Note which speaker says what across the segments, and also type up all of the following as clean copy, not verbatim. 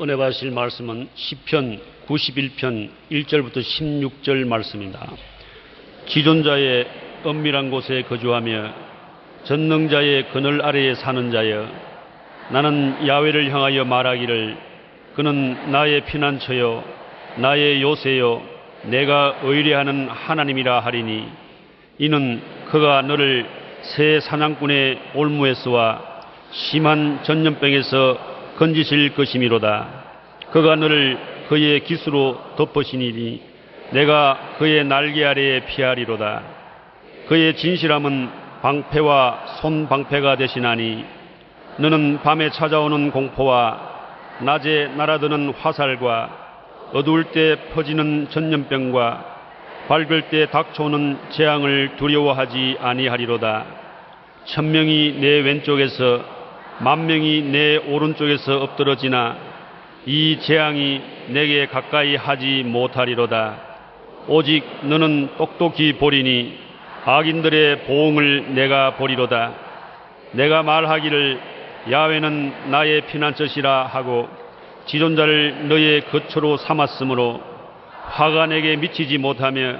Speaker 1: 은혜 받으실 말씀은 시편 91편 1절부터 16절 말씀입니다. 지존자의 은밀한 곳에 거주하며 전능자의 그늘 아래에 사는 자여, 나는 야훼를 향하여 말하기를 그는 나의 피난처요 나의 요새요 내가 의뢰하는 하나님이라 하리니, 이는 그가 너를 새 사냥꾼의 올무에서와 심한 전염병에서 건지실 것이미로다. 그가 너를 그의 깃으로 덮으시니 내가 그의 날개 아래에 피하리로다. 그의 진실함은 방패와 손방패가 되시나니, 너는 밤에 찾아오는 공포와 낮에 날아드는 화살과 어두울 때 퍼지는 전염병과 밝을 때 닥쳐오는 재앙을 두려워하지 아니하리로다. 1000명이 내 왼쪽에서 10,000명이 내 오른쪽에서 엎드러지나 이 재앙이 내게 가까이 하지 못하리로다. 오직 너는 똑똑히 보리니 악인들의 보응을 내가 보리로다. 내가 말하기를 야훼는 나의 피난처시라 하고 지존자를 너의 거처로 삼았으므로 화가 내게 미치지 못하며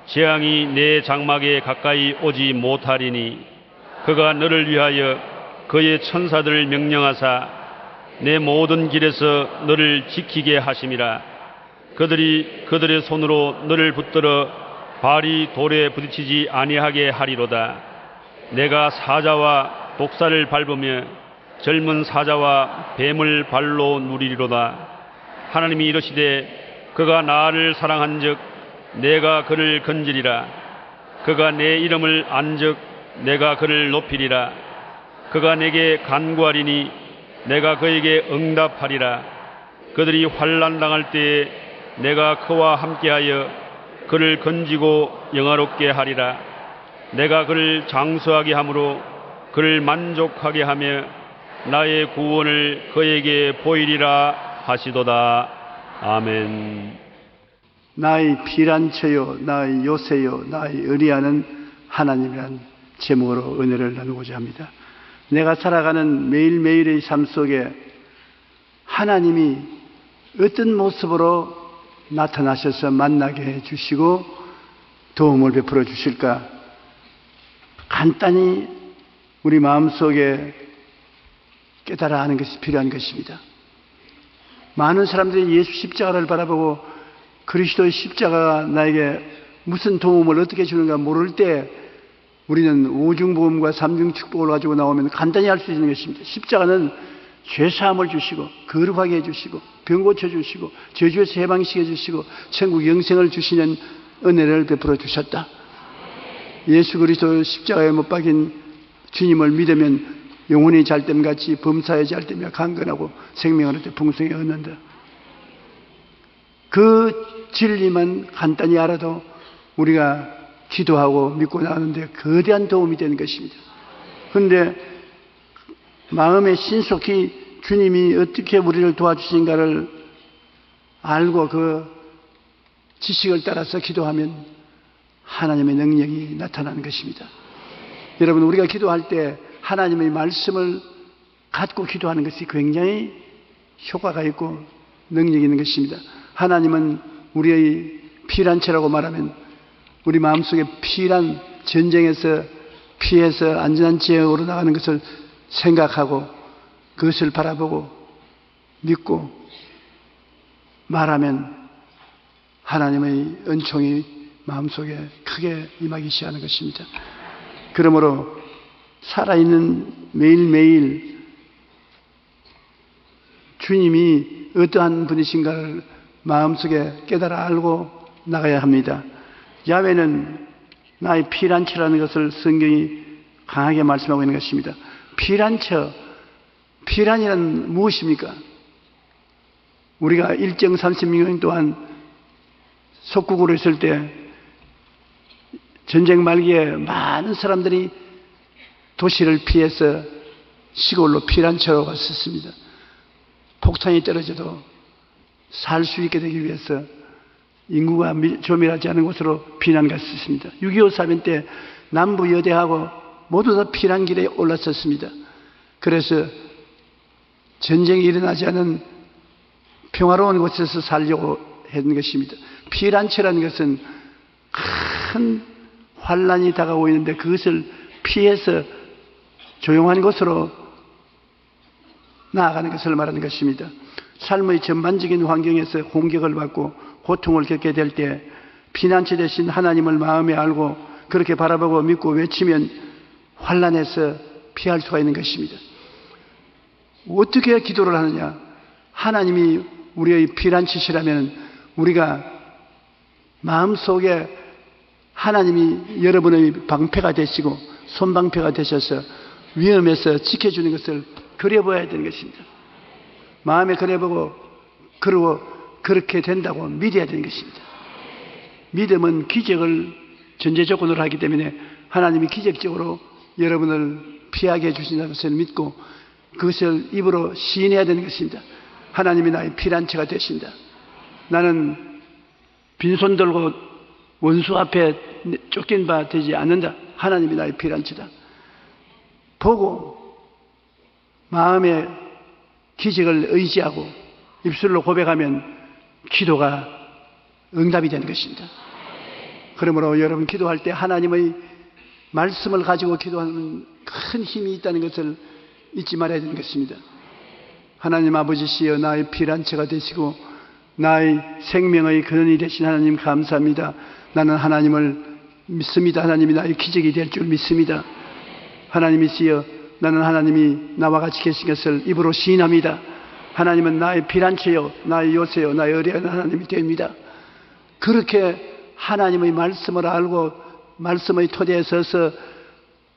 Speaker 1: 재앙이 내 장막에 가까이 오지 못하리니, 그가 너를 위하여 그의 천사들을 명령하사 내 모든 길에서 너를 지키게 하심이라. 그들이 그들의 손으로 너를 붙들어 발이 돌에 부딪히지 아니하게 하리로다. 내가 사자와 독사를 밟으며 젊은 사자와 뱀을 발로 누리리로다. 하나님이 이르시되 그가 나를 사랑한즉 내가 그를 건지리라. 그가 내 이름을 안즉 내가 그를 높이리라. 그가 내게 간구하리니 내가 그에게 응답하리라. 그들이 환난 당할 때에 내가 그와 함께하여 그를 건지고 영화롭게 하리라. 내가 그를 장수하게 함으로 그를 만족하게 하며 나의 구원을 그에게 보이리라 하시도다. 아멘.
Speaker 2: 나의 피난처요 나의 요새요 나의 의리하는 하나님이란 제목으로 은혜를 나누고자 합니다. 내가 살아가는 매일매일의 삶 속에 하나님이 어떤 모습으로 나타나셔서 만나게 해주시고 도움을 베풀어 주실까, 간단히 우리 마음속에 깨달아 하는 것이 필요한 것입니다. 많은 사람들이 예수 십자가를 바라보고 그리스도의 십자가가 나에게 무슨 도움을 어떻게 주는가 모를 때 우리는 오중보험과 삼중축복을 가지고 나오면 간단히 할 수 있는 것입니다. 십자가는 죄사함을 주시고 거룩하게 해주시고 병 고쳐주시고 저주에서 해방시켜 주시고 천국 영생을 주시는 은혜를 베풀어 주셨다. 예수 그리스도 십자가에 못 박인 주님을 믿으면 영혼이 잘됨같이 범사에 잘되며 강건하고 생명을 얻되 풍성히 얻는다. 그 진리만 간단히 알아도 우리가 기도하고 믿고 나가는데 거대한 도움이 되는 것입니다. 그런데 마음에 신속히 주님이 어떻게 우리를 도와주신가를 알고 그 지식을 따라서 기도하면 하나님의 능력이 나타나는 것입니다. 여러분, 우리가 기도할 때 하나님의 말씀을 갖고 기도하는 것이 굉장히 효과가 있고 능력이 있는 것입니다. 하나님은 우리의 피난처라고 말하면 우리 마음속에 피란, 전쟁에서 피해서 안전한 지역으로 나가는 것을 생각하고 그것을 바라보고 믿고 말하면 하나님의 은총이 마음속에 크게 임하기 시작하는 것입니다. 그러므로 살아있는 매일매일 주님이 어떠한 분이신가를 마음속에 깨달아 알고 나가야 합니다. 야훼는 나의 피난처라는 것을 성경이 강하게 말씀하고 있는 것입니다. 피난처, 피난이란 무엇입니까? 우리가 일정 36년 동안 속국으로 있을 때 전쟁 말기에 많은 사람들이 도시를 피해서 시골로 피난처로 갔었습니다. 폭탄이 떨어져도 살 수 있게 되기 위해서 인구가 조밀하지 않은 곳으로 피난 갔었습니다. 6.25 사변 때 남부 여대하고 모두 다 피난길에 올랐었습니다. 그래서 전쟁이 일어나지 않은 평화로운 곳에서 살려고 했던 것입니다. 피란처라는 것은 큰 환란이 다가오고 있는데 그것을 피해서 조용한 곳으로 나아가는 것을 말하는 것입니다. 삶의 전반적인 환경에서 공격을 받고 고통을 겪게 될 때 피난처 되신 하나님을 마음에 알고 그렇게 바라보고 믿고 외치면 환란에서 피할 수가 있는 것입니다. 어떻게 기도를 하느냐? 하나님이 우리의 피난처시라면 우리가 마음속에 하나님이 여러분의 방패가 되시고 손방패가 되셔서 위험에서 지켜주는 것을 그려보아야 되는 것입니다. 마음에 그려보고 그러고 그렇게 된다고 믿어야 되는 것입니다. 믿음은 기적을 전제 조건으로 하기 때문에 하나님이 기적적으로 여러분을 피하게 해주신다는 것을 믿고 그것을 입으로 시인해야 되는 것입니다. 하나님이 나의 피난처가 되신다. 나는 빈손 들고 원수 앞에 쫓긴 바 되지 않는다. 하나님이 나의 피난처다. 보고 마음에 기적을 의지하고 입술로 고백하면 기도가 응답이 되는 것입니다. 그러므로 여러분 기도할 때 하나님의 말씀을 가지고 기도하는 큰 힘이 있다는 것을 잊지 말아야 되는 것입니다. 하나님 아버지시여 나의 피난처가 되시고 나의 생명의 근원이 되신 하나님 감사합니다. 나는 하나님을 믿습니다. 하나님이 나의 기적이 될 줄 믿습니다. 하나님이시여 나는 하나님이 나와 같이 계신 것을 입으로 시인합니다. 하나님은 나의 피난처요 나의 요새요 나의 의뢰하는 하나님이 됩니다. 그렇게 하나님의 말씀을 알고 말씀의 토대에 서서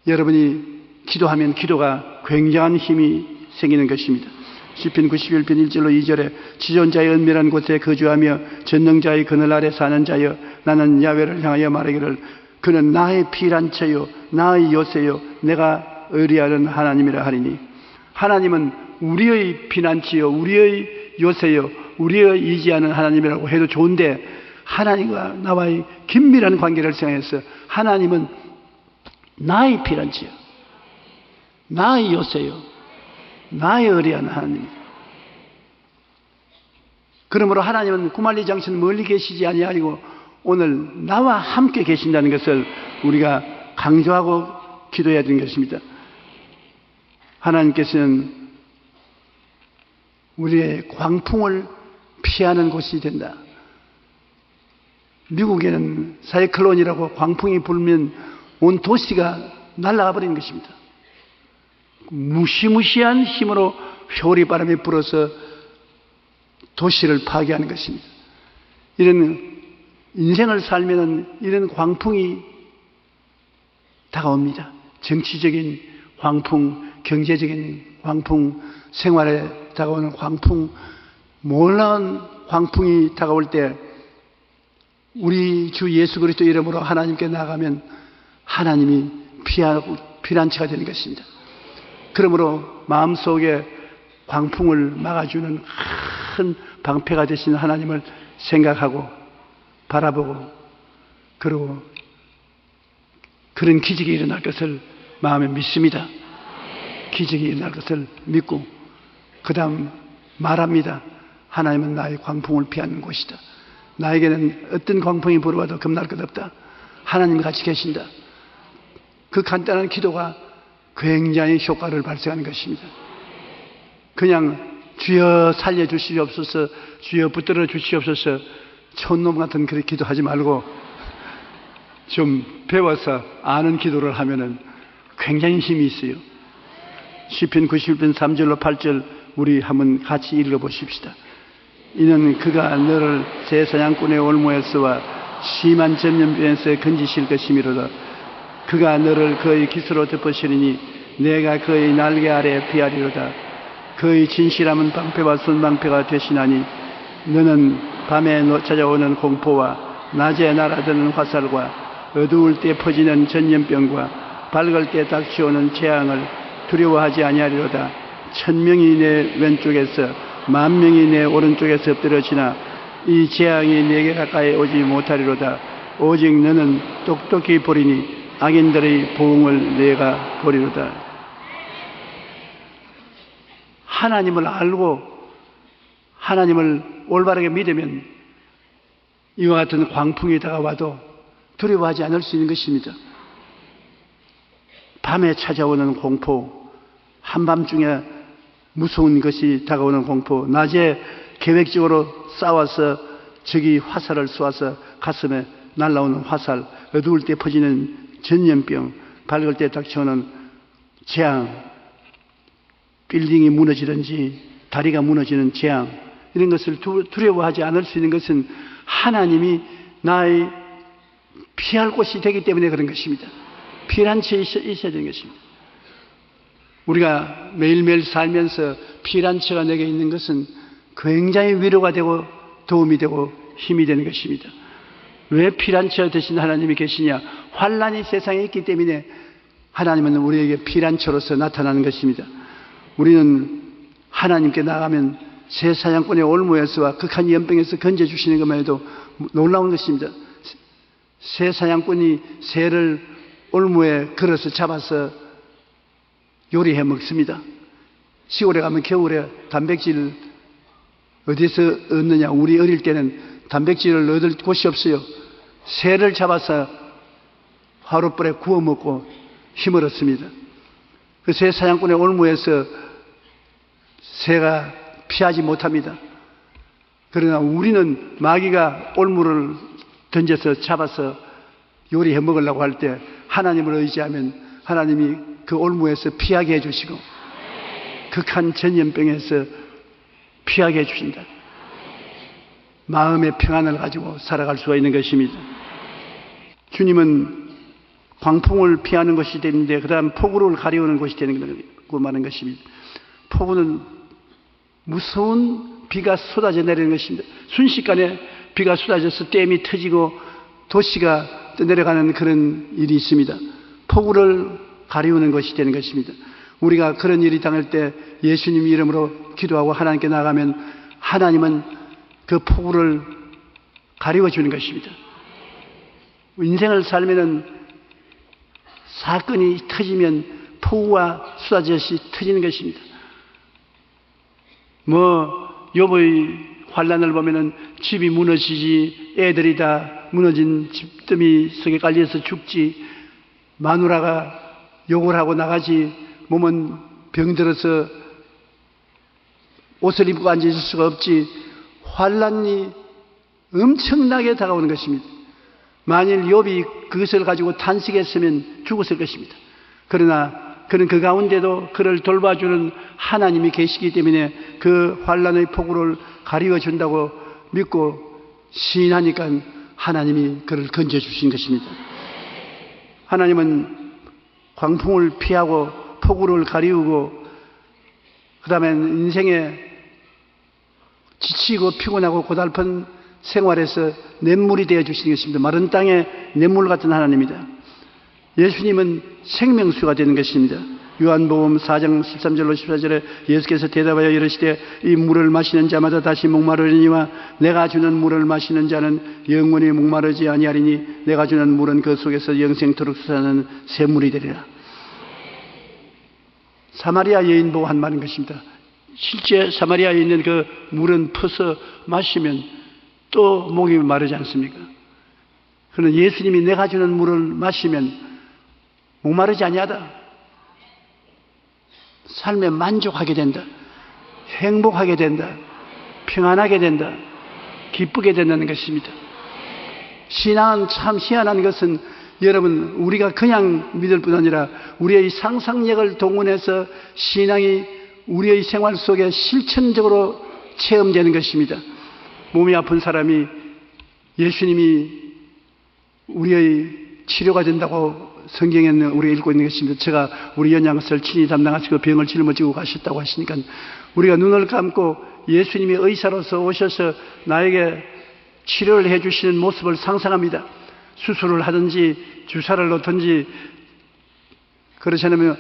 Speaker 2: 여러분이 기도하면 기도가 굉장한 힘이 생기는 것입니다. 시편 91편 1절로 2절에 지존자의 은밀한 곳에 거주하며 전능자의 그늘 아래 사는 자여 나는 야훼를 향하여 말하기를 그는 나의 피난처요 나의 요새요 내가 의리하는 하나님이라 하리니 하나님은 우리의 피난처요 우리의 요새요 우리의 의지하는 하나님이라고 해도 좋은데 하나님과 나와의 긴밀한 관계를 생각해서 하나님은 나의 피난처요 나의 요새요 나의 의리하는 하나님. 그러므로 하나님은 구말리 장신 멀리 계시지 아니하고 오늘 나와 함께 계신다는 것을 우리가 강조하고 기도해야 되는 것입니다. 하나님께서는 우리의 광풍을 피하는 곳이 된다. 미국에는 사이클론이라고 광풍이 불면 온 도시가 날아가 버리는 것입니다. 무시무시한 힘으로 효리 바람이 불어서 도시를 파괴하는 것입니다. 이런 인생을 살면은 이런 광풍이 다가옵니다. 정치적인 광풍, 경제적인 광풍, 생활에 다가오는 광풍, 놀라운 광풍이 다가올 때 우리 주 예수 그리스도 이름으로 하나님께 나가면 하나님이 피하고 피난처가 되는 것입니다. 그러므로 마음속에 광풍을 막아주는 큰 방패가 되신 하나님을 생각하고 바라보고 그리고 그런 기적이 일어날 것을 마음에 믿습니다. 기적이 일어날 것을 믿고 그 다음 말합니다. 하나님은 나의 광풍을 피하는 곳이다. 나에게는 어떤 광풍이 불어와도 겁날 것 없다. 하나님이 같이 계신다. 그 간단한 기도가 굉장히 효과를 발생하는 것입니다. 그냥 주여 살려주시옵소서 주여 붙들어 주시옵소서 촌놈 같은 그런 기도하지 말고 좀 배워서 아는 기도를 하면은 굉장히 힘이 있어요. 시편 91편 3절로 8절 우리 한번 같이 읽어보십시다. 이는 그가 너를 새 사냥꾼의 올무에서와 심한 전염병에서 건지실 것이미로다. 그가 너를 그의 깃으로 덮으시리니 내가 그의 날개 아래 피하리로다. 그의 진실함은 방패와 손방패가 되시나니 너는 밤에 찾아오는 공포와 낮에 날아드는 화살과 어두울 때 퍼지는 전염병과 밝을 때 닥쳐오는 재앙을 두려워하지 아니하리로다. 1000명이 내 왼쪽에서 10,000명이 내 오른쪽에서 엎드러지나 이 재앙이 내게 가까이 오지 못하리로다. 오직 너는 똑똑히 보리니 악인들의 보응을 내가 보리로다. 하나님을 알고 하나님을 올바르게 믿으면 이와 같은 광풍이 다가와도 두려워하지 않을 수 있는 것입니다. 밤에 찾아오는 공포, 한밤중에 무서운 것이 다가오는 공포, 낮에 계획적으로 싸워서 적이 화살을 쏘아서 가슴에 날아오는 화살, 어두울 때 퍼지는 전염병, 밝을 때 닥쳐오는 재앙, 빌딩이 무너지든지 다리가 무너지는 재앙, 이런 것을 두려워하지 않을 수 있는 것은 하나님이 나의 피할 곳이 되기 때문에 그런 것입니다. 피난처에 있어야 되는 것입니다. 우리가 매일매일 살면서 피난처가 내게 있는 것은 굉장히 위로가 되고 도움이 되고 힘이 되는 것입니다. 왜 피난처 되신 하나님이 계시냐? 환난이 세상에 있기 때문에 하나님은 우리에게 피난처로서 나타나는 것입니다. 우리는 하나님께 나가면 새 사냥꾼의 올무에서와 극한 연병에서 건져주시는 것만 해도 놀라운 것입니다. 새 사냥꾼이 새를 올무에 걸어서 잡아서 요리해 먹습니다. 시골에 가면 겨울에 단백질 어디서 얻느냐? 우리 어릴 때는 단백질을 얻을 곳이 없어요. 새를 잡아서 화롯불에 구워 먹고 힘을 얻습니다. 그 새 사냥꾼의 올무에서 새가 피하지 못합니다. 그러나 우리는 마귀가 올무를 던져서 잡아서 요리해 먹으려고 할 때 하나님을 의지하면 하나님이 그 올무에서 피하게 해주시고 극한 전염병에서 피하게 해주신다. 마음의 평안을 가지고 살아갈 수가 있는 것입니다. 주님은 광풍을 피하는 것이 되는데 그 다음 폭우를 가려우는 것이 되는 거 말하는 것입니다. 폭우는 무서운 비가 쏟아져 내리는 것입니다. 순식간에 비가 쏟아져서 댐이 터지고 도시가 내려가는 그런 일이 있습니다. 폭우를 가리우는 것이 되는 것입니다. 우리가 그런 일이 당할 때 예수님 이름으로 기도하고 하나님께 나가면 하나님은 그 폭우를 가리워 주는 것입니다. 인생을 살면은 사건이 터지면 폭우와 쏟아져서 터지는 것입니다. 욥의 환난을 보면은 집이 무너지지, 애들이 다 무너진 집더미 속에 깔려서 죽지, 마누라가 욕을 하고 나가지, 몸은 병들어서 옷을 입고 앉아있을 수가 없지, 환난이 엄청나게 다가오는 것입니다. 만일 욥이 그것을 가지고 탄식했으면 죽었을 것입니다. 그러나 그는 그 가운데도 그를 돌봐주는 하나님이 계시기 때문에 그 환난의 폭우를 가리워 준다고 믿고 시인하니까 하나님이 그를 건져주신 것입니다. 하나님은 광풍을 피하고 폭우를 가리우고 그 다음에 인생에 지치고 피곤하고 고달픈 생활에서 냇물이 되어 주시는 것입니다. 마른 땅에 냇물 같은 하나님입니다. 예수님은 생명수가 되는 것입니다. 요한복음 4장 13절로 14절에 예수께서 대답하여 이르시되 이 물을 마시는 자마다 다시 목마르리니와 내가 주는 물을 마시는 자는 영원히 목마르지 아니하리니 내가 주는 물은 그 속에서 영생토록 솟아나는 샘물이 되리라. 사마리아 여인 보고 한 말인 것입니다. 실제 사마리아에 있는 그 물은 퍼서 마시면 또 목이 마르지 않습니까? 그러나 예수님이 내가 주는 물을 마시면 목마르지 아니하다. 삶에 만족하게 된다. 행복하게 된다. 평안하게 된다. 기쁘게 된다는 것입니다. 신앙은 참 희한한 것은 여러분 우리가 그냥 믿을 뿐 아니라 우리의 상상력을 동원해서 신앙이 우리의 생활 속에 실천적으로 체험되는 것입니다. 몸이 아픈 사람이 예수님이 우리의 치료가 된다고 성경에는 우리가 읽고 있는 것입니다. 제가 우리 연양을 친히 담당하시고 병을 짊어지고 가셨다고 하시니까 우리가 눈을 감고 예수님이 의사로서 오셔서 나에게 치료를 해주시는 모습을 상상합니다. 수술을 하든지 주사를 놓든지 그렇지 않으면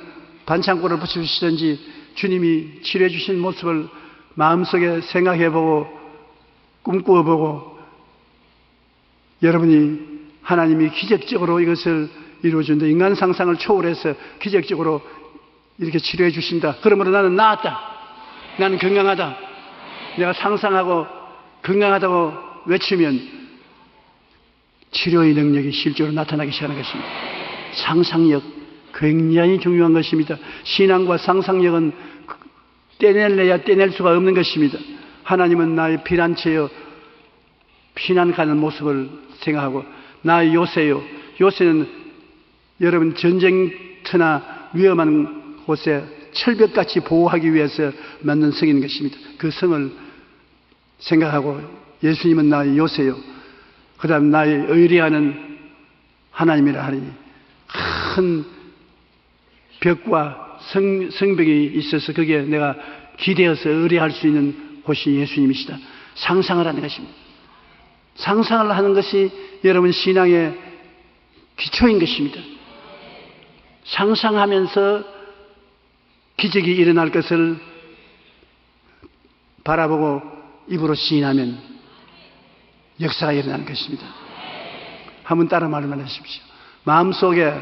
Speaker 2: 반창고를 붙여주시든지 주님이 치료해 주신 모습을 마음속에 생각해보고 꿈꾸어보고 여러분이 하나님이 기적적으로 이것을 이루어준다. 인간 상상을 초월해서 기적적으로 이렇게 치료해 주신다. 그러므로 나는 나았다. 나는 건강하다. 내가 상상하고 건강하다고 외치면 치료의 능력이 실제로 나타나기 시작하는 것입니다. 상상력 굉장히 중요한 것입니다. 신앙과 상상력은 떼낼래야 떼낼 수가 없는 것입니다. 하나님은 나의 피난처여 피난 가는 모습을 생각하고 나의 요새요. 요새는 여러분 전쟁터나 위험한 곳에 철벽같이 보호하기 위해서 만든 성인 것입니다. 그 성을 생각하고 예수님은 나의 요새요. 그 다음 나의 의리하는 하나님이라 하니 큰 벽과 성벽이 있어서 거기에 내가 기대어서 의뢰할 수 있는 곳이 예수님이시다. 상상을 하는 것입니다. 상상을 하는 것이 여러분 신앙의 기초인 것입니다. 상상하면서 기적이 일어날 것을 바라보고 입으로 시인하면 역사가 일어나는 것입니다. 한번 따라 말만 하십시오. 마음속에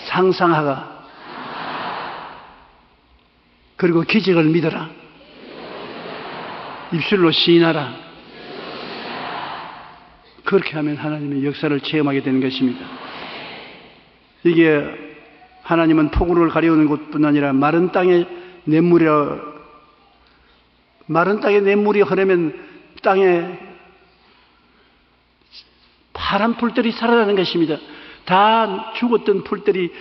Speaker 2: 상상하가 그리고 기적을 믿어라. 입술로 시인하라. 그렇게 하면 하나님의 역사를 체험하게 되는 것입니다. 이게 하나님은 폭우를 가려우는 곳뿐 아니라 마른 땅에 냇물이 흐르면 땅에 파란 풀들이 살아나는 것입니다. 다 죽었던 풀들이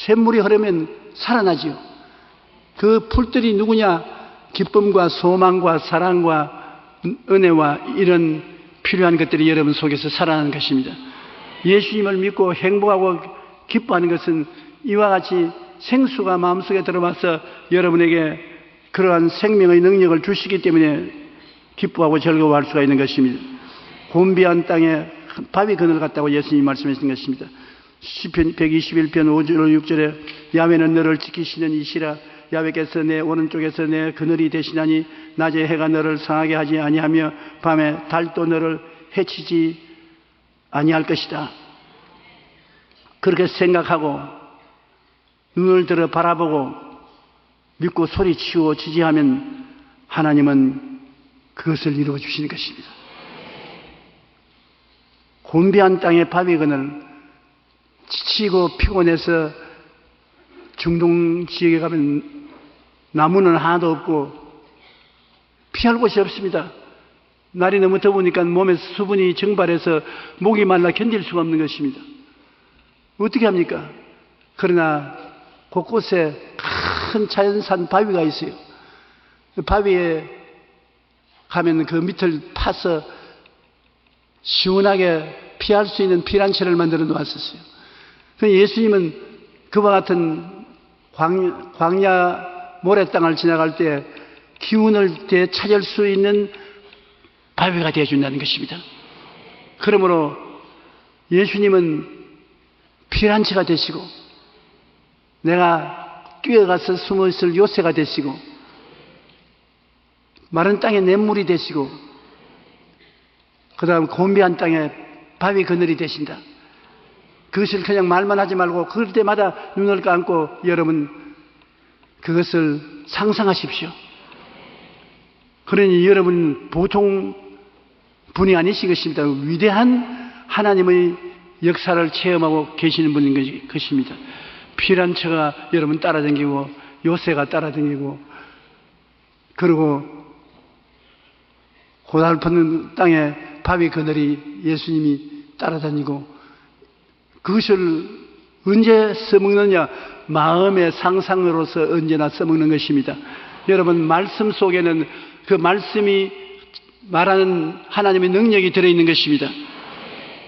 Speaker 2: 샘물이 흐르면 살아나지요. 그 풀들이 누구냐? 기쁨과 소망과 사랑과 은혜와 이런 필요한 것들이 여러분 속에서 살아나는 것입니다. 예수님을 믿고 행복하고 기뻐하는 것은 이와 같이 생수가 마음속에 들어와서 여러분에게 그러한 생명의 능력을 주시기 때문에 기뻐하고 즐거워할 수가 있는 것입니다. 곤비한 땅에 바위 그늘 같다고 예수님이 말씀하신 것입니다. 시편 121편 5절 6절에 야훼는 너를 지키시는 이시라. 야훼께서 내 오른쪽에서 내 그늘이 되시나니 낮에 해가 너를 상하게 하지 아니하며 밤에 달도 너를 해치지 아니할 것이다. 그렇게 생각하고 눈을 들어 바라보고 믿고 소리치고 지지하면 하나님은 그것을 이루어 주시는 것입니다. 곤비한 땅의 바위 그늘, 지치고 피곤해서 중동 지역에 가면 나무는 하나도 없고 피할 곳이 없습니다. 날이 너무 더우니까 몸에서 수분이 증발해서 목이 말라 견딜 수가 없는 것입니다. 어떻게 합니까? 그러나 곳곳에 큰 자연산 바위가 있어요. 그 바위에 가면 그 밑을 파서 시원하게 피할 수 있는 피난처를 만들어 놓았었어요. 예수님은 그와 같은 광야 모래땅을 지나갈 때 기운을 되찾을 수 있는 바위가 되어준다는 것입니다. 그러므로 예수님은 피난처가 되시고 내가 뛰어가서 숨어 있을 요새가 되시고 마른 땅에 냇물이 되시고 그 다음 곤비한 땅에 바위 그늘이 되신다. 그것을 그냥 말만 하지 말고 그럴 때마다 눈을 감고 여러분 그것을 상상하십시오. 그러니 여러분 보통 분이 아니시 것입니다. 위대한 하나님의 역사를 체험하고 계시는 분인 것입니다. 피난처가 여러분 따라다니고 요새가 따라다니고 그리고 고달픈 땅에 바위 그늘이 예수님이 따라다니고 그것을 언제 써먹느냐? 마음의 상상으로서 언제나 써먹는 것입니다. 여러분 말씀 속에는 그 말씀이 말하는 하나님의 능력이 들어있는 것입니다.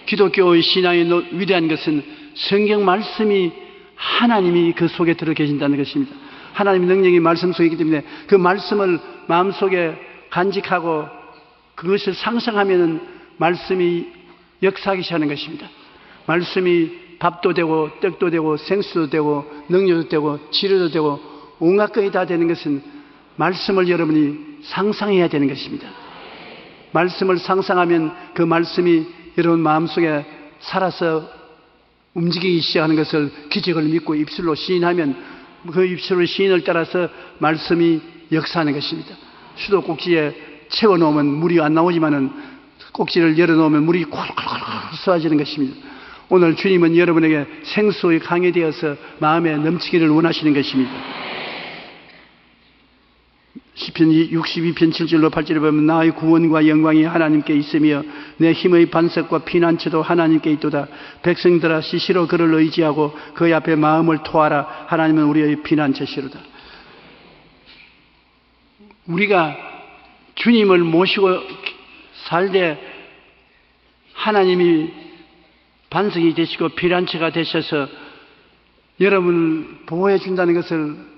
Speaker 2: 기독교의 신앙의 위대한 것은 성경 말씀이 하나님이 그 속에 들어 계신다는 것입니다. 하나님의 능력이 말씀 속에 있기 때문에 그 말씀을 마음속에 간직하고 그것을 상상하면 말씀이 역사하기 시작하는 것입니다. 말씀이 밥도 되고 떡도 되고 생수도 되고 능력도 되고 치료도 되고 온갖 것이 다 되는 것은 말씀을 여러분이 상상해야 되는 것입니다. 말씀을 상상하면 그 말씀이 여러분 마음속에 살아서 움직이기 시작하는 것을 기적을 믿고 입술로 시인하면 그 입술의 시인을 따라서 말씀이 역사하는 것입니다. 수도꼭지에 채워놓으면 물이 안 나오지만은 꼭지를 열어놓으면 물이 콜콜콜 쏟아지는 것입니다. 오늘 주님은 여러분에게 생수의 강이 되어서 마음에 넘치기를 원하시는 것입니다. 시편 62편 7절로 8절에 보면 나의 구원과 영광이 하나님께 있으며 내 힘의 반석과 피난처도 하나님께 있도다. 백성들아 시시로 그를 의지하고 그의 앞에 마음을 토하라. 하나님은 우리의 피난처시로다. 우리가 주님을 모시고 살되 하나님이 반석이 되시고 피난처가 되셔서 여러분을 보호해 준다는 것을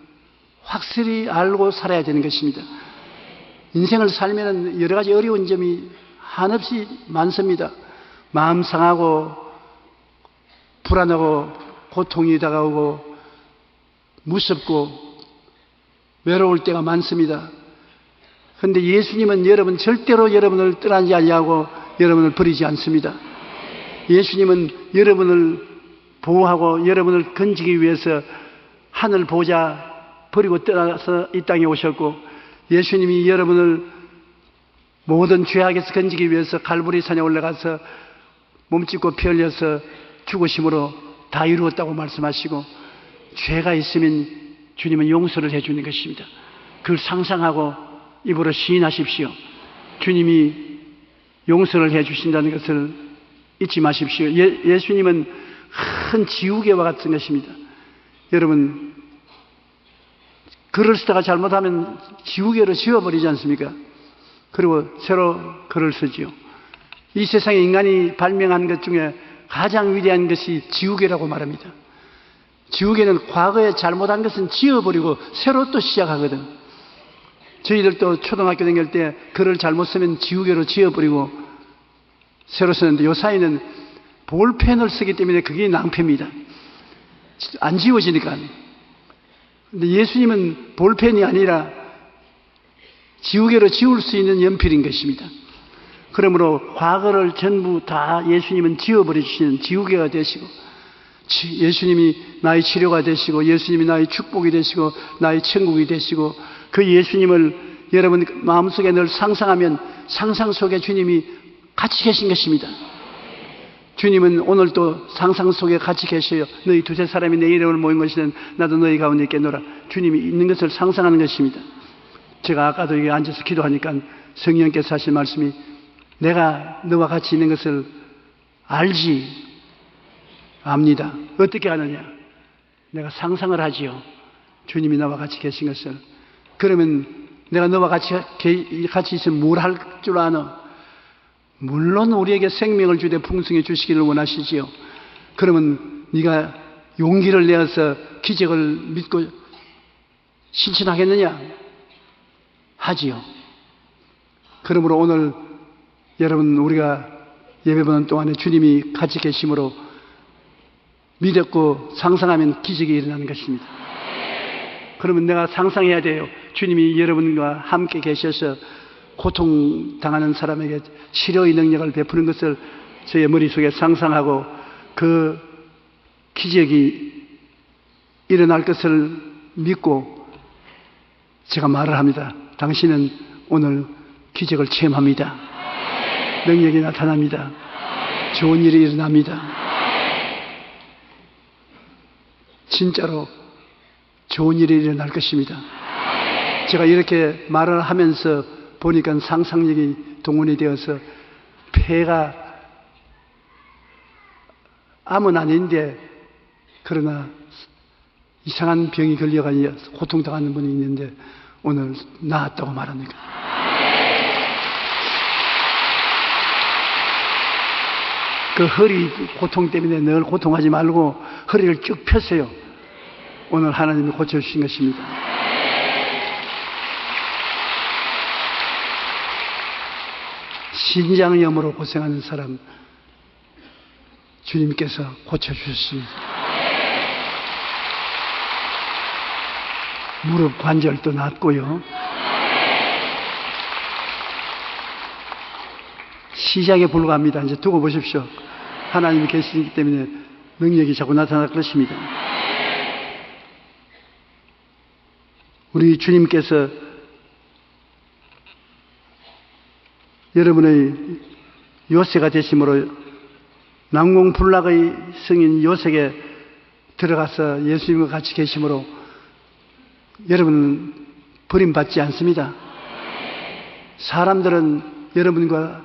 Speaker 2: 확실히 알고 살아야 되는 것입니다. 인생을 살면 여러 가지 어려운 점이 한없이 많습니다. 마음 상하고 불안하고 고통이 다가오고 무섭고 외로울 때가 많습니다. 그런데 예수님은 여러분 절대로 여러분을 떠나지 아니하고 여러분을 버리지 않습니다. 예수님은 여러분을 보호하고 여러분을 건지기 위해서 하늘 보좌 버리고 떠나서 이 땅에 오셨고, 예수님이 여러분을 모든 죄악에서 건지기 위해서 갈보리 산에 올라가서 몸짓고 피 흘려서 죽으심으로 다 이루었다고 말씀하시고, 죄가 있으면 주님은 용서를 해주는 것입니다. 그걸 상상하고 입으로 시인하십시오. 주님이 용서를 해주신다는 것을 잊지 마십시오. 예수님은 큰 지우개와 같은 것입니다. 여러분, 글을 쓰다가 잘못하면 지우개로 지워버리지 않습니까? 그리고 새로 글을 쓰지요. 이 세상에 인간이 발명한 것 중에 가장 위대한 것이 지우개라고 말합니다. 지우개는 과거에 잘못한 것은 지워버리고 새로 또 시작하거든. 저희들도 초등학교 다닐 때 글을 잘못 쓰면 지우개로 지워버리고 새로 쓰는데, 요 사이는 볼펜을 쓰기 때문에 그게 낭패입니다. 안 지워지니까. 근데 예수님은 볼펜이 아니라 지우개로 지울 수 있는 연필인 것입니다. 그러므로 과거를 전부 다 예수님은 지워버려 주시는 지우개가 되시고, 예수님이 나의 치료가 되시고, 예수님이 나의 축복이 되시고, 나의 천국이 되시고, 그 예수님을 여러분 마음속에 늘 상상하면 상상 속에 주님이 같이 계신 것입니다. 주님은 오늘도 상상 속에 같이 계셔요. 너희 두세 사람이 내 이름을 모인 것이는 나도 너희 가운데 있겠노라. 주님이 있는 것을 상상하는 것입니다. 제가 아까도 여기 앉아서 기도하니까 성령께서 하신 말씀이, 내가 너와 같이 있는 것을 알지 압니다. 어떻게 아느냐? 내가 상상을 하지요. 주님이 나와 같이 계신 것을. 그러면 내가 너와 같이 있으면 뭘 할 줄 아나? 물론 우리에게 생명을 주되 풍성히 주시기를 원하시지요. 그러면 네가 용기를 내어서 기적을 믿고 실천하겠느냐? 하지요. 그러므로 오늘 여러분, 우리가 예배보는 동안에 주님이 같이 계심으로 믿었고 상상하면 기적이 일어나는 것입니다. 그러면 내가 상상해야 돼요. 주님이 여러분과 함께 계셔서 고통당하는 사람에게 치료의 능력을 베푸는 것을 저의 머릿속에 상상하고 그 기적이 일어날 것을 믿고 제가 말을 합니다. 당신은 오늘 기적을 체험합니다. 능력이 나타납니다. 좋은 일이 일어납니다. 진짜로 좋은 일이 일어날 것입니다. 제가 이렇게 말을 하면서 보니까 상상력이 동원이 되어서 폐가 암은 아닌데 그러나 이상한 병이 걸려가지고 고통당하는 분이 있는데 오늘 나았다고 말합니다. 그 허리 고통 때문에 늘 고통하지 말고 허리를 쭉 펴세요. 오늘 하나님이 고쳐주신 것입니다. 신장염으로 고생하는 사람 주님께서 고쳐주셨습니다. 무릎 관절도 낫고요. 시작에 불과합니다. 이제 두고 보십시오. 하나님이 계시기 때문에 능력이 자꾸 나타날 것입니다. 우리 주님께서 여러분의 요새가 되심으로 난공불락의 성인 요셉에 들어가서 예수님과 같이 계심으로 여러분은 버림받지 않습니다. 사람들은 여러분과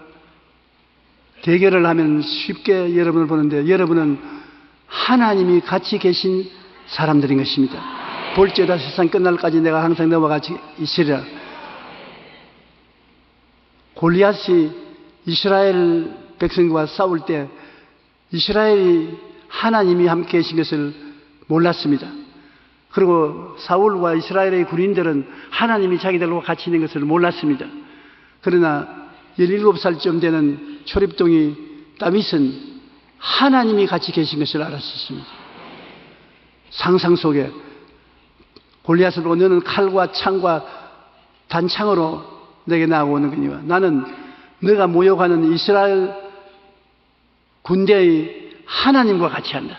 Speaker 2: 대결을 하면 쉽게 여러분을 보는데 여러분은 하나님이 같이 계신 사람들인 것입니다. 볼지어다 세상 끝날까지 내가 항상 너와 같이 있으리라. 골리앗이 이스라엘 백성과 싸울 때 이스라엘이 하나님이 함께 계신 것을 몰랐습니다. 그리고 사울과 이스라엘의 군인들은 하나님이 자기들과 같이 있는 것을 몰랐습니다. 그러나 17살쯤 되는 초립동이 다윗은 하나님이 같이 계신 것을 알았었습니다. 상상 속에 골리앗을 보고 너는 칼과 창과 단창으로 내게 나아오는거니와 나는 너가 모욕하는 이스라엘 군대의 하나님과 같이 한다.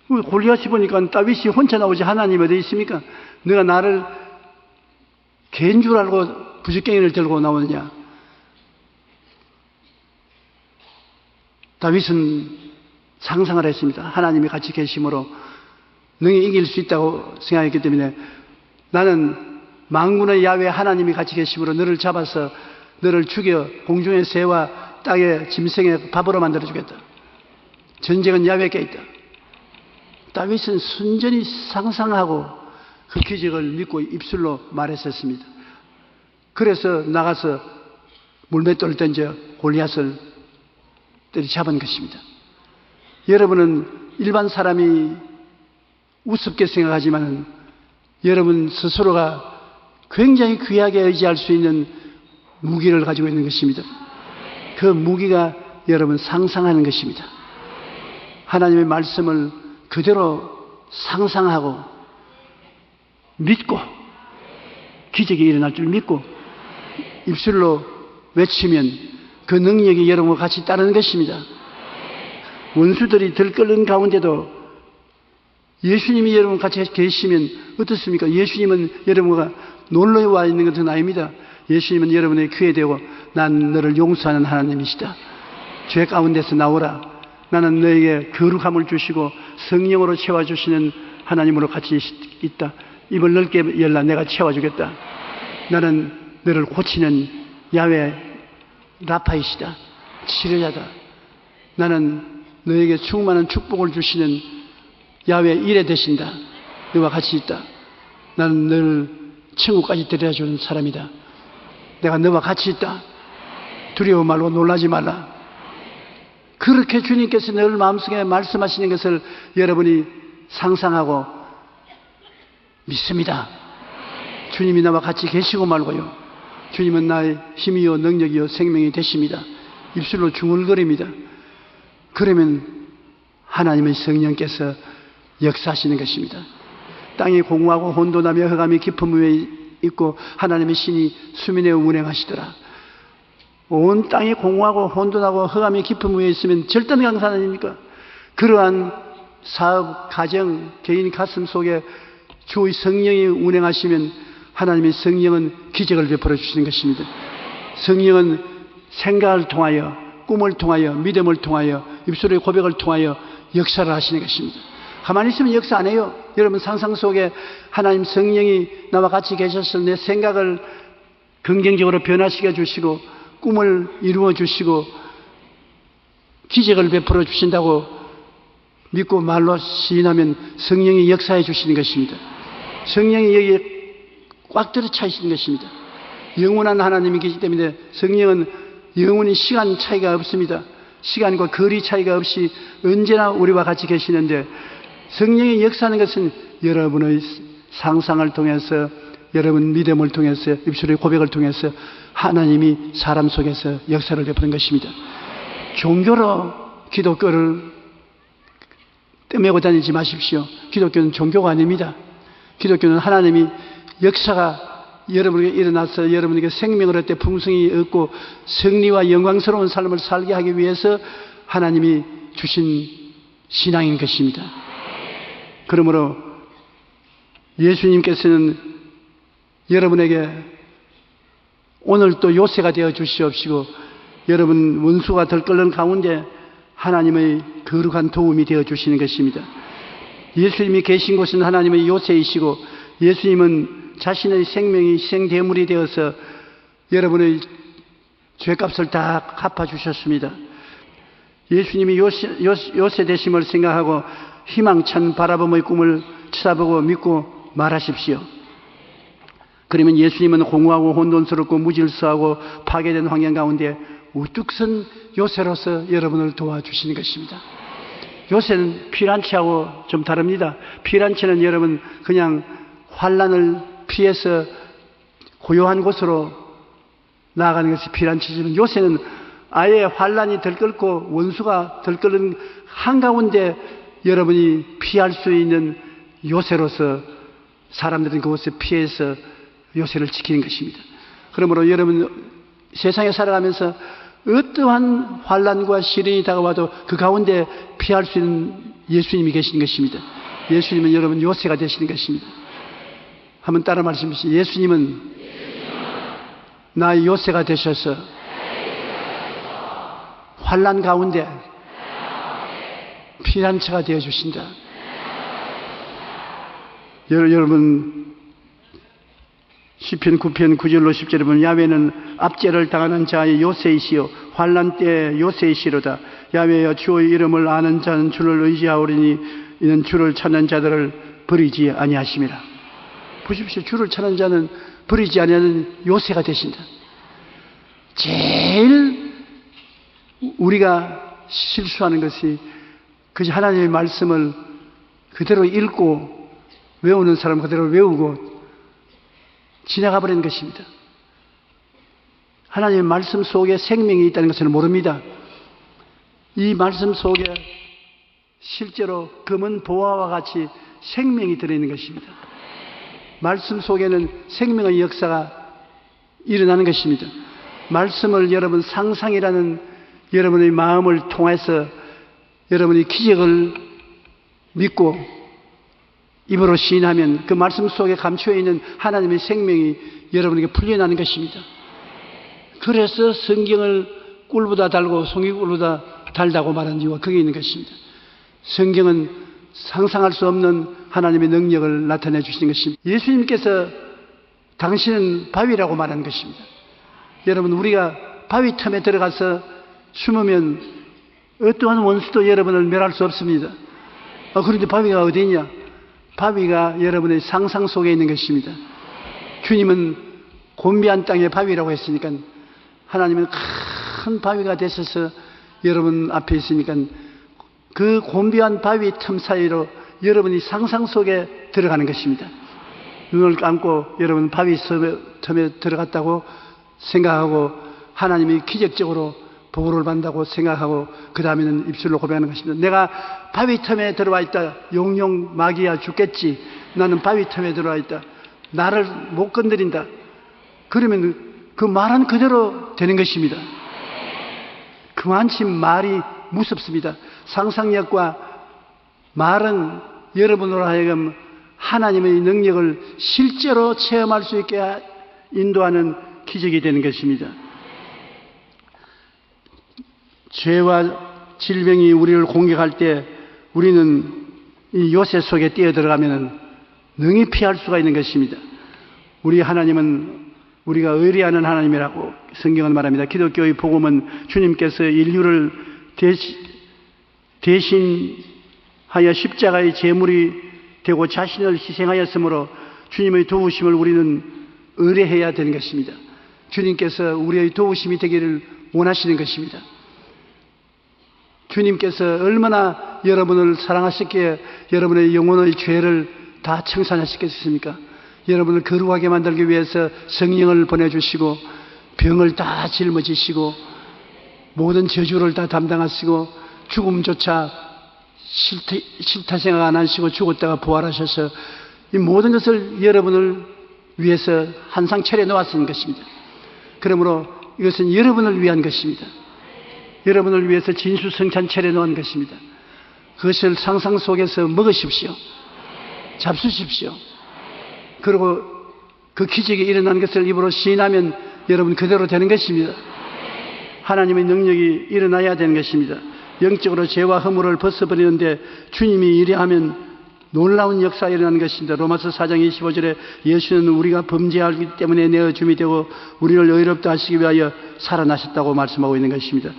Speaker 2: 골리앗이 보니까 다윗이 혼자 나오지 하나님이 어디 있습니까? 너가 나를 개인 줄 알고 부적갱이를 들고 나오느냐? 다윗은 상상을 했습니다. 하나님이 같이 계심으로 능히 이길 수 있다고 생각했기 때문에 나는 만군의 야훼 하나님이 같이 계심으로 너를 잡아서 너를 죽여 공중의 새와 땅의 짐승의 밥으로 만들어 주겠다. 전쟁은 야훼께 있다. 다윗은 순전히 상상하고 그 기적을 믿고 입술로 말했었습니다. 그래서 나가서 물맷돌을 던져 골리앗을 때리잡은 것입니다. 여러분은 일반 사람이 우습게 생각하지만 여러분 스스로가 굉장히 귀하게 의지할 수 있는 무기를 가지고 있는 것입니다. 그 무기가 여러분 상상하는 것입니다. 하나님의 말씀을 그대로 상상하고 믿고 기적이 일어날 줄 믿고 입술로 외치면 그 능력이 여러분과 같이 따르는 것입니다. 원수들이 들끓는 가운데도 예수님이 여러분 같이 계시면 어떻습니까? 예수님은 여러분과 놀러 와 있는 것은 아닙니다. 예수님은 여러분의 귀에 대고 난 너를 용서하는 하나님이시다. 죄 가운데서 나오라. 나는 너에게 거룩함을 주시고 성령으로 채워주시는 하나님으로 같이 있다. 입을 넓게 열라. 내가 채워주겠다. 나는 너를 고치는 야훼 라파이시다. 치료자다. 나는 너에게 충만한 축복을 주시는 야훼 이레 되신다. 너와 같이 있다. 나는 너를 천국까지 데려다주는 사람이다. 내가 너와 같이 있다. 두려워 말고 놀라지 말라. 그렇게 주님께서 늘 마음속에 말씀하시는 것을 여러분이 상상하고 믿습니다. 주님이 나와 같이 계시고 말고요. 주님은 나의 힘이요 능력이요 생명이 되십니다. 입술로 중얼거립니다. 그러면 하나님의 성령께서 역사하시는 것입니다. 땅이 공허하고 혼돈하며 흑암이 깊은 위에 있고 하나님의 신이 수면에 운행하시더라. 온 땅이 공허하고 혼돈하고 흑암이 깊은 위에 있으면 절대는 강사 아닙니까? 그러한 사업, 가정, 개인 가슴 속에 주의 성령이 운행하시면 하나님의 성령은 기적을 베풀어 주시는 것입니다. 성령은 생각을 통하여, 꿈을 통하여, 믿음을 통하여, 입술의 고백을 통하여 역사를 하시는 것입니다. 가만히 있으면 역사 안 해요. 여러분 상상 속에 하나님 성령이 나와 같이 계셔서 내 생각을 긍정적으로 변화시켜 주시고 꿈을 이루어 주시고 기적을 베풀어 주신다고 믿고 말로 시인하면 성령이 역사해 주시는 것입니다. 성령이 여기에 꽉 들어차 있는 것입니다. 영원한 하나님이 계시기 때문에 성령은 영원히 시간 차이가 없습니다. 시간과 거리 차이가 없이 언제나 우리와 같이 계시는데 성령이 역사하는 것은 여러분의 상상을 통해서 여러분 믿음을 통해서 입술의 고백을 통해서 하나님이 사람 속에서 역사를 베푸는 것입니다. 종교로 기독교를 떼매고 다니지 마십시오. 기독교는 종교가 아닙니다. 기독교는 하나님이 역사가 여러분에게 일어나서 여러분에게 생명을 얻되 풍성히 얻고 승리와 영광스러운 삶을 살게 하기 위해서 하나님이 주신 신앙인 것입니다. 그러므로 예수님께서는 여러분에게 오늘 또 요새가 되어 주시옵시고 여러분 원수가 들끓는 가운데 하나님의 거룩한 도움이 되어 주시는 것입니다. 예수님이 계신 곳은 하나님의 요새이시고 예수님은 자신의 생명이 희생대물이 되어서 여러분의 죄값을 다 갚아주셨습니다. 예수님이 요새 되심을 생각하고 희망찬 바라봄의 꿈을 쳐다보고 믿고 말하십시오. 그러면 예수님은 공허하고 혼돈스럽고 무질서하고 파괴된 환경 가운데 우뚝 선 요새로서 여러분을 도와주시는 것입니다. 요새는 피란치하고 좀 다릅니다. 피란치는 여러분 그냥 환난을 피해서 고요한 곳으로 나아가는 것이 피란치지만 요새는 아예 환난이 들끓고 원수가 들끓는 한가운데 여러분이 피할 수 있는 요새로서 사람들은 그곳에 피해서 요새를 지키는 것입니다. 그러므로 여러분 세상에 살아가면서 어떠한 환난과 시련이 다가와도 그 가운데 피할 수 있는 예수님이 계신 것입니다. 예수님은 여러분 요새가 되시는 것입니다. 한번 따라 말씀하시죠. 예수님은 나의 요새가 되셔서 환난 가운데 피난처가 되어 주신다. 여러분 시편 9편 9절로 10절에 보면 야훼는 압제를 당하는 자의 요새이시요 환난 때의 요새이시로다. 야훼여 주의 이름을 아는 자는 주를 의지하오리니 이는 주를 찾는 자들을 버리지 아니하심이라. 보십시오. 주를 찾는 자는 버리지 아니하는 요새가 되신다. 제일 우리가 실수하는 것이 그저 하나님의 말씀을 그대로 읽고 외우는 사람 그대로 외우고 지나가 버리는 것입니다. 하나님의 말씀 속에 생명이 있다는 것을 모릅니다. 이 말씀 속에 실제로 검은 보화와 같이 생명이 들어있는 것입니다. 말씀 속에는 생명의 역사가 일어나는 것입니다. 말씀을 여러분 상상이라는 여러분의 마음을 통해서 여러분이 기적을 믿고 입으로 시인하면 그 말씀 속에 감추어 있는 하나님의 생명이 여러분에게 풀려나는 것입니다. 그래서 성경을 꿀보다 달고 송이꿀보다 달다고 말하는 이유가 거기에 있는 것입니다. 성경은 상상할 수 없는 하나님의 능력을 나타내 주시는 것입니다. 예수님께서 당신은 바위라고 말하는 것입니다. 여러분 우리가 바위 틈에 들어가서 숨으면 어떠한 원수도 여러분을 멸할 수 없습니다. 그런데 바위가 어디 있냐? 바위가 여러분의 상상 속에 있는 것입니다. 주님은 곤비한 땅의 바위라고 했으니까 하나님은 큰 바위가 되셔서 여러분 앞에 있으니까 그 곤비한 바위 틈 사이로 여러분이 상상 속에 들어가는 것입니다. 눈을 감고 여러분 바위 틈에 들어갔다고 생각하고 하나님이 기적적으로 보호를 받는다고 생각하고 그 다음에는 입술로 고백하는 것입니다. 내가 바위 틈에 들어와 있다. 용용 마귀야 죽겠지. 나는 바위 틈에 들어와 있다. 나를 못 건드린다. 그러면 그 말은 그대로 되는 것입니다. 그만큼 말이 무섭습니다. 상상력과 말은 여러분으로 하여금 하나님의 능력을 실제로 체험할 수 있게 인도하는 기적이 되는 것입니다. 죄와 질병이 우리를 공격할 때 우리는 이 요새 속에 뛰어들어가면 능히 피할 수가 있는 것입니다. 우리 하나님은 우리가 의리하는 하나님이라고 성경은 말합니다. 기독교의 복음은 주님께서 인류를 대신하여 십자가의 제물이 되고 자신을 희생하였으므로 주님의 도우심을 우리는 의뢰해야 되는 것입니다. 주님께서 우리의 도우심이 되기를 원하시는 것입니다. 주님께서 얼마나 여러분을 사랑하셨기에 여러분의 영혼의 죄를 다 청산하셨겠습니까? 여러분을 거룩하게 만들기 위해서 성령을 보내주시고 병을 다 짊어지시고 모든 저주를 다 담당하시고 죽음조차 싫다 생각 안 하시고 죽었다가 부활하셔서 이 모든 것을 여러분을 위해서 한상 차려놓았는 것입니다. 그러므로 이것은 여러분을 위한 것입니다. 여러분을 위해서 진수성찬 차려놓은 것입니다. 그것을 상상 속에서 먹으십시오. 잡수십시오. 그리고 그 기적이 일어난 것을 입으로 시인하면 여러분 그대로 되는 것입니다. 하나님의 능력이 일어나야 되는 것입니다. 영적으로 죄와 허물을 벗어버리는데 주님이 이래하면 놀라운 역사가 일어나는 것입니다. 로마서 4장 25절에 예수는 우리가 범죄하기 때문에 내어줌이 되고 우리를 의롭다 하시기 위하여 살아나셨다고 말씀하고 있는 것입니다.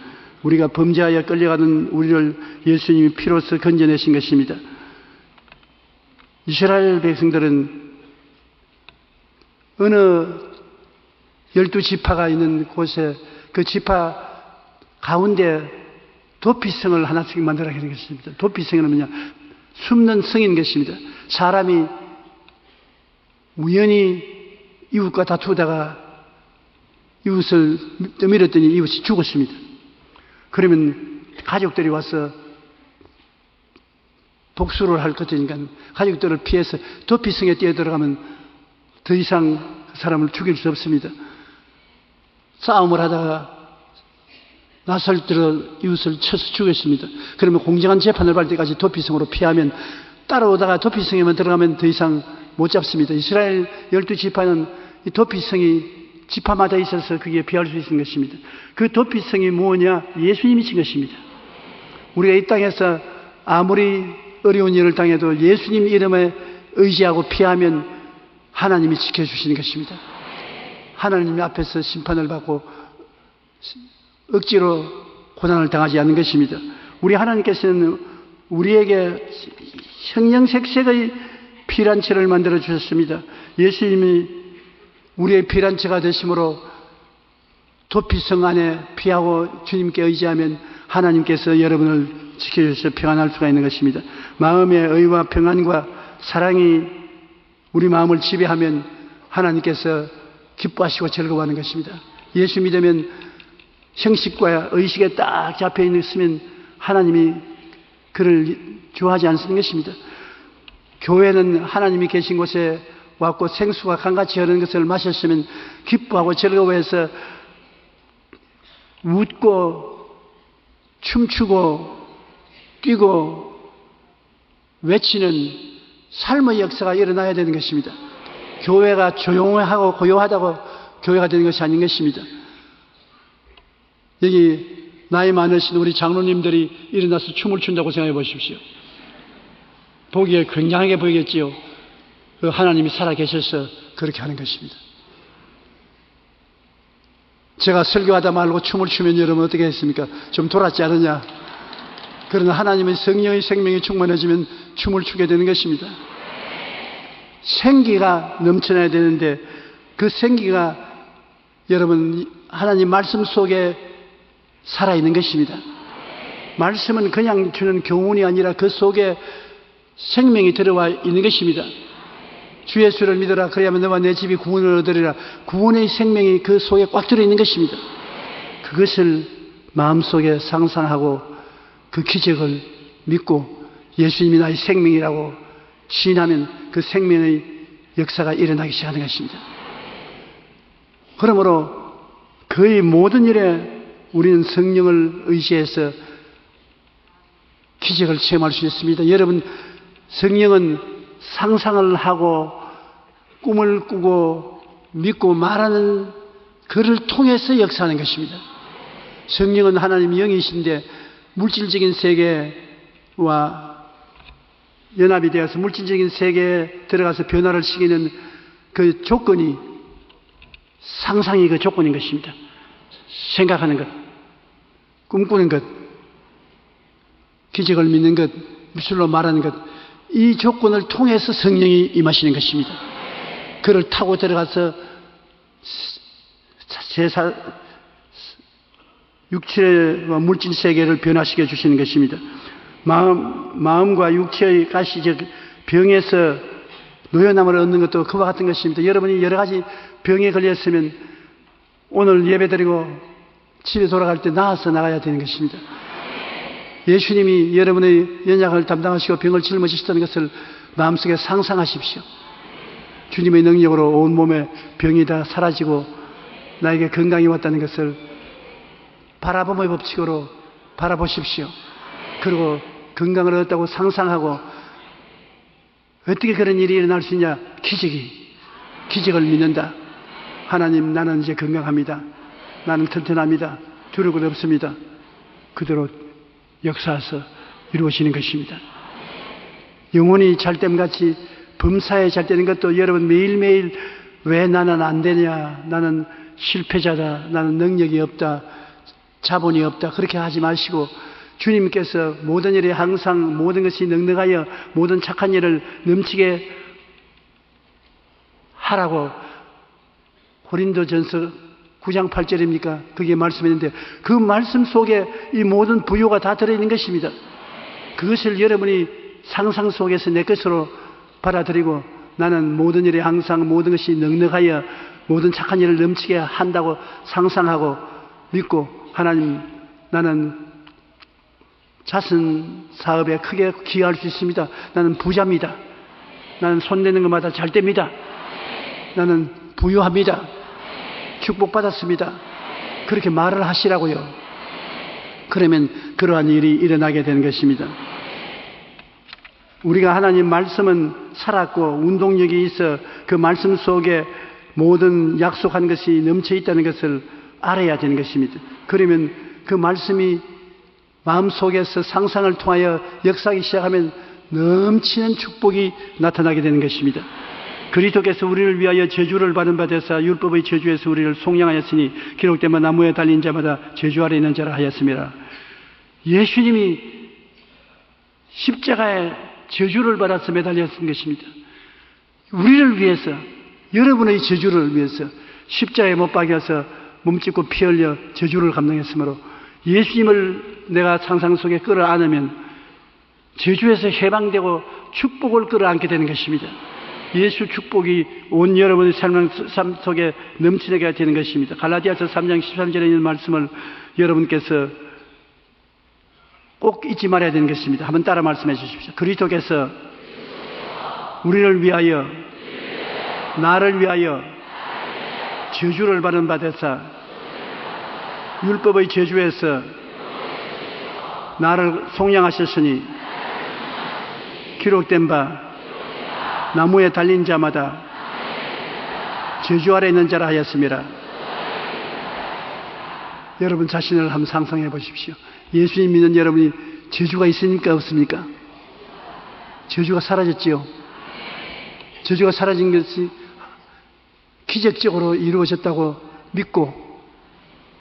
Speaker 2: 우리가 범죄하여 끌려가는 우리를 예수님이 피로써 건져내신 것입니다. 이스라엘 백성들은 어느 12지파가 있는 곳에 그 지파 가운데 도피성을 하나씩 만들어 가는 것입니다. 도피성은 뭐냐? 숨는 성인 것입니다. 사람이 우연히 이웃과 다투다가 이웃을 떠밀었더니 이웃이 죽었습니다. 그러면 가족들이 와서 복수를 할 것이니까 가족들을 피해서 도피성에 뛰어들어가면 더 이상 그 사람을 죽일 수 없습니다. 싸움을 하다가 나설 들어 이웃을 쳐서 죽였습니다. 그러면 공정한 재판을 받을 때까지 도피성으로 피하면 따라오다가 도피성에만 들어가면 더 이상 못 잡습니다. 이스라엘 12지파는 이 도피성이 지파마다 있어서 그게 피할 수 있는 것입니다. 그 도피성이 뭐냐? 예수님이신 것입니다. 우리가 이 땅에서 아무리 어려운 일을 당해도 예수님 이름에 의지하고 피하면 하나님이 지켜주시는 것입니다. 하나님 앞에서 심판을 받고 억지로 고난을 당하지 않는 것입니다. 우리 하나님께서는 우리에게 형형색색의 피란처를 만들어 주셨습니다. 예수님이 우리의 피란처가 되심으로 도피성 안에 피하고 주님께 의지하면 하나님께서 여러분을 지켜주셔서 평안할 수가 있는 것입니다. 마음의 의와 평안과 사랑이 우리 마음을 지배하면 하나님께서 기뻐하시고 즐거워하는 것입니다. 예수 믿으면 형식과 의식에 딱 잡혀 있으면 하나님이 그를 좋아하지 않는 것입니다. 교회는 하나님이 계신 곳에 왔고 생수가 강같이 흐르는 것을 마셨으면 기뻐하고 즐거워해서 웃고 춤추고 뛰고 외치는 삶의 역사가 일어나야 되는 것입니다. 교회가 조용하고 고요하다고 교회가 되는 것이 아닌 것입니다. 여기 나이 많으신 우리 장로님들이 일어나서 춤을 춘다고 생각해 보십시오. 보기에 굉장하게 보이겠지요. 그 하나님이 살아계셔서 그렇게 하는 것입니다. 제가 설교하다 말고 춤을 추면 여러분 어떻게 했습니까? 좀 돌았지 않느냐? 그러나 하나님의 성령의 생명이 충만해지면 춤을 추게 되는 것입니다. 생기가 넘쳐나야 되는데 그 생기가 여러분 하나님 말씀 속에 살아있는 것입니다. 말씀은 그냥 주는 교훈이 아니라 그 속에 생명이 들어와 있는 것입니다. 주 예수를 믿어라 그래야만 너와 내 집이 구원을 얻으리라. 구원의 생명이 그 속에 꽉 들어있는 것입니다. 그것을 마음속에 상상하고 그 기적을 믿고 예수님이 나의 생명이라고 시인하면 그 생명의 역사가 일어나기 시작하는 것입니다. 그러므로 거의 모든 일에 우리는 성령을 의지해서 기적을 체험할 수 있습니다. 여러분, 성령은 상상을 하고 꿈을 꾸고 믿고 말하는 그를 통해서 역사하는 것입니다. 성령은 하나님의 영이신데 물질적인 세계와 연합이 되어서 물질적인 세계에 들어가서 변화를 시키는 그 조건이 상상이 그 조건인 것입니다. 생각하는 것, 꿈꾸는 것, 기적을 믿는 것, 미술로 말하는 것, 이 조건을 통해서 성령이 임하시는 것입니다. 그를 타고 들어가서 육체와 물질 세계를 변화시켜 주시는 것입니다. 마음과 육체의 가시적 병에서 노연함을 얻는 것도 그와 같은 것입니다. 여러분이 여러 가지 병에 걸렸으면 오늘 예배드리고 집에 돌아갈 때 나아서 나가야 되는 것입니다. 예수님이 여러분의 연약을 담당하시고 병을 짊어지셨다는 것을 마음속에 상상하십시오. 주님의 능력으로 온몸에 병이 다 사라지고 나에게 건강이 왔다는 것을 바라봄의 법칙으로 바라보십시오. 그리고 건강을 얻었다고 상상하고 어떻게 그런 일이 일어날 수 있냐? 기적을 믿는다. 하나님, 나는 이제 건강합니다. 나는 튼튼합니다. 두려울 것 없습니다. 그대로 역사하셔서 이루어지는 것입니다. 영혼이 잘됨같이 범사에 잘되는 것도 여러분 매일매일 왜 나는 안 되냐, 나는 실패자다, 나는 능력이 없다, 자본이 없다, 그렇게 하지 마시고 주님께서 모든 일에 항상 모든 것이 넉넉하여 모든 착한 일을 넘치게 하라고 고린도전서 9장 8절입니까? 그게 말씀했는데 그 말씀 속에 이 모든 부요가 다 들어있는 것입니다. 그것을 여러분이 상상 속에서 내 것으로 받아들이고 나는 모든 일에 항상 모든 것이 넉넉하여 모든 착한 일을 넘치게 한다고 상상하고 믿고 하나님, 나는 자선 사업에 크게 기여할 수 있습니다. 나는 부자입니다. 나는 손대는 것마다 잘 됩니다. 나는 부유합니다. 축복받았습니다. 그렇게 말을 하시라고요. 그러면 그러한 일이 일어나게 되는 것입니다. 우리가 하나님 말씀은 살았고 운동력이 있어 그 말씀 속에 모든 약속한 것이 넘쳐 있다는 것을 알아야 되는 것입니다. 그러면 그 말씀이 마음속에서 상상을 통하여 역사하기 시작하면 넘치는 축복이 나타나게 되는 것입니다. 그리스도께서 우리를 위하여 저주를 받은 바 되사 율법의 저주에서 우리를 속량하였으니 기록된 바 나무에 달린 자마다 저주 아래 있는 자라 하였습니다. 예수님이 십자가에 저주를 받아서 매달렸던 것입니다. 우리를 위해서, 여러분의 저주를 위해서 십자가에 못 박여서 몸짓고 피 흘려 저주를 감당했으므로 예수님을 내가 상상 속에 끌어안으면 저주에서 해방되고 축복을 끌어안게 되는 것입니다. 예수 축복이 온 여러분의 삶 속에 넘치게 되는 것입니다. 갈라디아서 3장 13절에 있는 말씀을 여러분께서 꼭 잊지 말아야 되는 것입니다. 한번 따라 말씀해 주십시오. 그리스도께서 우리를 위하여, 나를 위하여 저주를 받은 바 되사 율법의 저주에서 나를 속량하셨으니 기록된 바 나무에 달린 자마다 저주 아래 있는 자라 하였습니다. 여러분 자신을 한번 상상해 보십시오. 예수님 믿는 여러분이 저주가 있습니까? 없습니까? 저주가 사라졌지요. 저주가 사라진 것이 기적적으로 이루어졌다고 믿고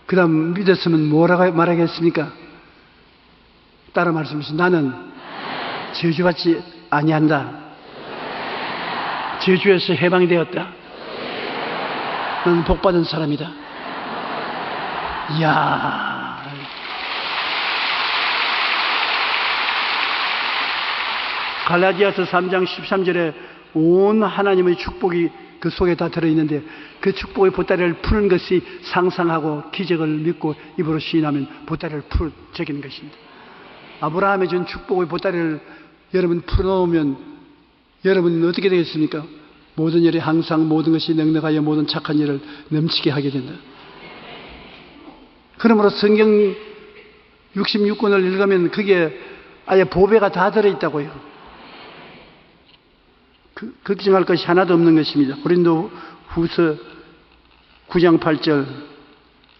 Speaker 2: 그 다음 믿었으면 뭐라고 말하겠습니까? 따라 말씀하시죠. 나는 저주받지 아니한다. 저주에서 해방되었다. 나는 복받은 사람이다. 이야, 갈라디아서 3장 13절에 온 하나님의 축복이 그 속에 다 들어있는데 그 축복의 보따리를 푸는 것이 상상하고 기적을 믿고 입으로 시인하면 보따리를 적이는 것입니다. 아브라함이 준 축복의 보따리를 여러분 풀어놓으면 여러분은 어떻게 되겠습니까? 모든 일에 항상 모든 것이 넉넉하여 모든 착한 일을 넘치게 하게 된다. 그러므로 성경 66권을 읽으면 그게 아예 보배가 다 들어있다고요. 걱정할 것이 하나도 없는 것입니다. 고린도 후서 9장 8절,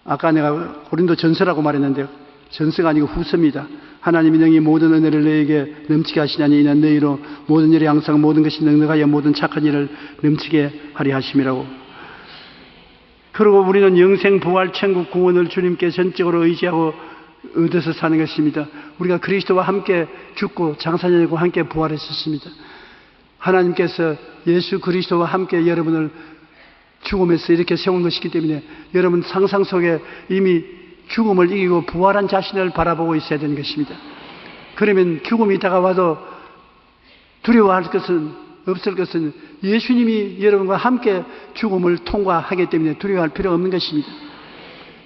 Speaker 2: 아까 내가 고린도 전서라고 말했는데 전서가 아니고 후서입니다. 하나님이 능히 모든 은혜를 너에게 넘치게 하시나니 이는 너희로 모든 일에 항상 모든 것이 넉넉하여 모든 착한 일을 넘치게 하리 하심이라고. 그리고 우리는 영생 부활 천국 구원을 주님께 전적으로 의지하고 얻어서 사는 것입니다. 우리가 그리스도와 함께 죽고 장사되고 함께 부활했었습니다. 하나님께서 예수 그리스도와 함께 여러분을 죽음에서 이렇게 세운 것이기 때문에 여러분 상상 속에 이미 죽음을 이기고 부활한 자신을 바라보고 있어야 되는 것입니다. 그러면 죽음이 다가와도 두려워할 것은 없을 것은 예수님이 여러분과 함께 죽음을 통과하기 때문에 두려워할 필요가 없는 것입니다.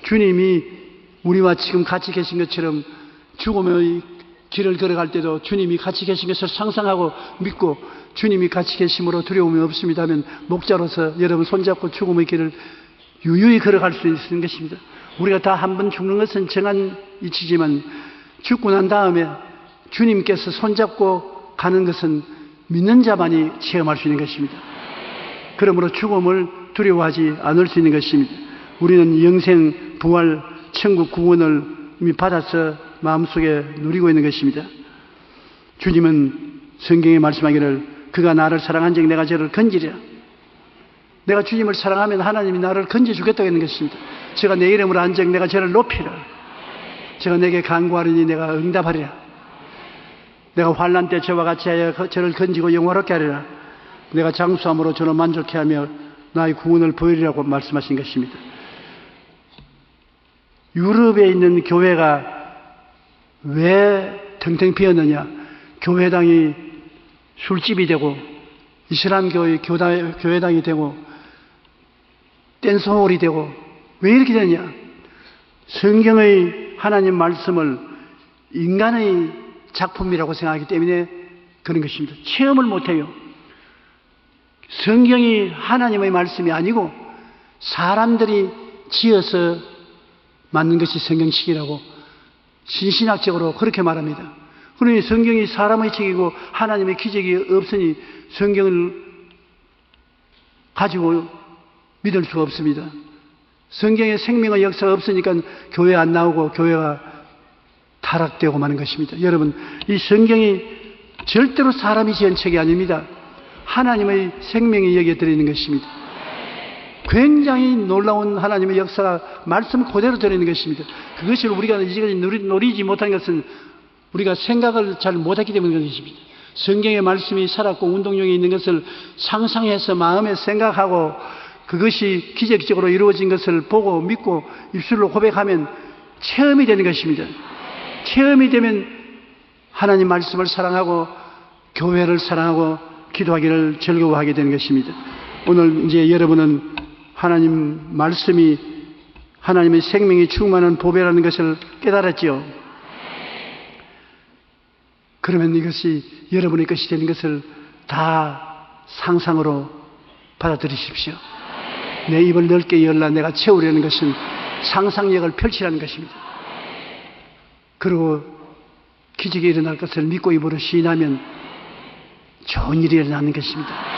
Speaker 2: 주님이 우리와 지금 같이 계신 것처럼 죽음의 길을 걸어갈 때도 주님이 같이 계신 것을 상상하고 믿고 주님이 같이 계심으로 두려움이 없습니다 하면 목자로서 여러분 손잡고 죽음의 길을 유유히 걸어갈 수 있는 것입니다. 우리가 다 한 번 죽는 것은 정한 이치지만 죽고 난 다음에 주님께서 손잡고 가는 것은 믿는 자만이 체험할 수 있는 것입니다. 그러므로 죽음을 두려워하지 않을 수 있는 것입니다. 우리는 영생, 부활, 천국 구원을 이미 받아서 마음속에 누리고 있는 것입니다. 주님은 성경에 말씀하기를 그가 나를 사랑한 적 내가 저를 건지리라. 내가 주님을 사랑하면 하나님이 나를 건져주겠다고 하는 것입니다. 제가 내 이름으로 한 적 내가 저를 높이라. 제가 내게 간구하리니 내가 응답하리라. 내가 환난 때 저와 같이 하여 저를 건지고 영화롭게 하리라. 내가 장수함으로 저를 만족해 하며 나의 구원을 보이리라고 말씀하신 것입니다. 유럽에 있는 교회가 왜 텅텅 비었느냐? 교회당이 술집이 되고 이슬람 교회당이 되고 댄스홀이 되고 왜 이렇게 되냐? 성경의 하나님 말씀을 인간의 작품이라고 생각하기 때문에 그런 것입니다. 체험을 못해요. 성경이 하나님의 말씀이 아니고 사람들이 지어서 만든 것이 성경책이라고 신신학적으로 그렇게 말합니다. 그러니 성경이 사람의 책이고 하나님의 기적이 없으니 성경을 가지고 믿을 수가 없습니다. 성경에 생명의 역사가 없으니까 교회 안 나오고 교회가 타락되고 마는 것입니다. 여러분, 이 성경이 절대로 사람이 지은 책이 아닙니다. 하나님의 생명이 여기에 들어있는 것입니다. 굉장히 놀라운 하나님의 역사가 말씀 그대로 들어있는 것입니다. 그것을 우리가 이제까지 노리지 못한 것은 우리가 생각을 잘 못했기 때문인 것입니다. 성경의 말씀이 살았고 운동력이 있는 것을 상상해서 마음에 생각하고 그것이 기적적으로 이루어진 것을 보고 믿고 입술로 고백하면 체험이 되는 것입니다. 체험이 되면 하나님 말씀을 사랑하고 교회를 사랑하고 기도하기를 즐거워하게 되는 것입니다. 오늘 이제 여러분은 하나님 말씀이 하나님의 생명이 충만한 보배라는 것을 깨달았지요. 그러면 이것이 여러분의 것이 되는 것을 다 상상으로 받아들이십시오. 내 입을 넓게 열라 내가 채우려는 것은 상상력을 펼치라는 것입니다. 그리고 기적이 일어날 것을 믿고 입으로 시인하면 좋은 일이 일어나는 것입니다.